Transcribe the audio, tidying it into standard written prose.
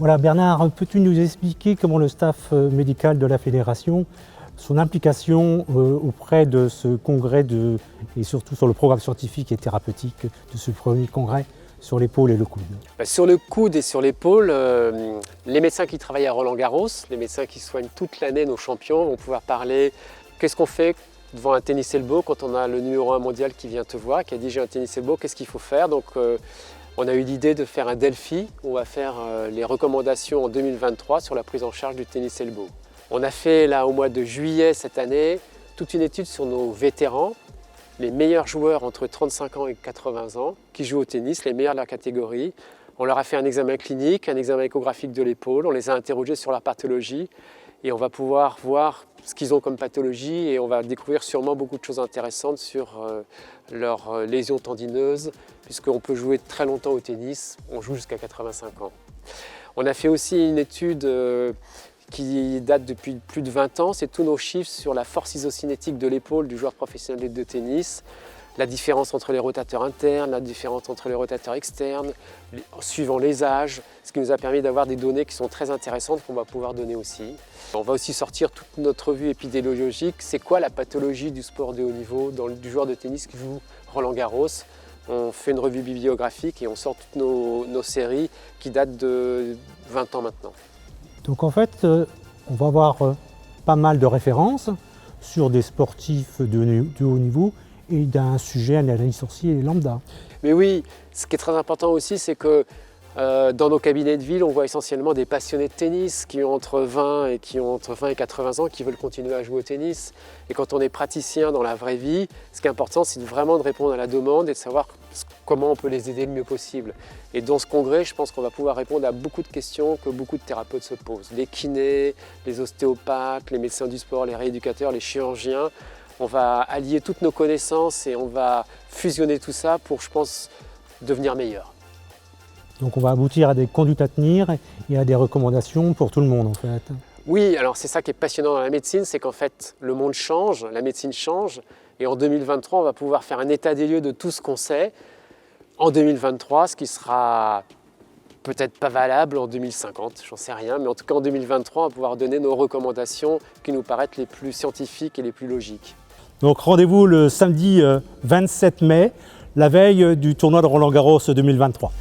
Voilà, Bernard, peux-tu nous expliquer comment le staff médical de la Fédération, son implication auprès de ce congrès et surtout sur le programme scientifique et thérapeutique de ce premier congrès sur l'épaule et le coude? Sur le coude et sur l'épaule, les médecins qui travaillent à Roland-Garros, les médecins qui soignent toute l'année nos champions vont pouvoir parler qu'est-ce qu'on fait devant un tennis elbow quand on a le numéro 1 mondial qui vient te voir, qui a dit j'ai un tennis elbow, qu'est-ce qu'il faut faire? Donc on a eu l'idée de faire un Delphi, on va faire les recommandations en 2023 sur la prise en charge du tennis elbow. On a fait là au mois de juillet cette année toute une étude sur nos vétérans, les meilleurs joueurs entre 35 ans et 80 ans qui jouent au tennis, les meilleurs de leur catégorie. On leur a fait un examen clinique, un examen échographique de l'épaule, on les a interrogés sur leur pathologie et on va pouvoir voir ce qu'ils ont comme pathologie et on va découvrir sûrement beaucoup de choses intéressantes sur leurs lésions tendineuses puisqu'on peut jouer très longtemps au tennis, on joue jusqu'à 85 ans. On a fait aussi une étude qui date depuis plus de 20 ans, c'est tous nos chiffres sur la force isocinétique de l'épaule du joueur professionnel de tennis, la différence entre les rotateurs internes, la différence entre les rotateurs externes, suivant les âges, ce qui nous a permis d'avoir des données qui sont très intéressantes qu'on va pouvoir donner aussi. On va aussi sortir toute notre revue épidémiologique, c'est quoi la pathologie du sport de haut niveau du joueur de tennis qui joue Roland-Garros. On fait une revue bibliographique et on sort toutes nos séries qui datent de 20 ans maintenant. Donc en fait, on va avoir pas mal de références sur des sportifs de haut niveau et d'un sujet, un analyse sorcier lambda. Mais oui, ce qui est très important aussi, c'est que dans nos cabinets de ville, on voit essentiellement des passionnés de tennis qui ont entre 20 et 80 ans qui veulent continuer à jouer au tennis. Et quand on est praticien dans la vraie vie, ce qui est important, c'est vraiment de répondre à la demande et de savoir comment on peut les aider le mieux possible. Et dans ce congrès, je pense qu'on va pouvoir répondre à beaucoup de questions que beaucoup de thérapeutes se posent. Les kinés, les ostéopathes, les médecins du sport, les rééducateurs, les chirurgiens. On va allier toutes nos connaissances et on va fusionner tout ça pour, je pense, devenir meilleur. Donc on va aboutir à des conduites à tenir et à des recommandations pour tout le monde en fait. Oui, alors c'est ça qui est passionnant dans la médecine, c'est qu'en fait le monde change, la médecine change et en 2023 on va pouvoir faire un état des lieux de tout ce qu'on sait en 2023, ce qui sera peut-être pas valable en 2050, j'en sais rien, mais en tout cas en 2023 on va pouvoir donner nos recommandations qui nous paraissent les plus scientifiques et les plus logiques. Donc rendez-vous le samedi 27 mai, la veille du tournoi de Roland-Garros 2023.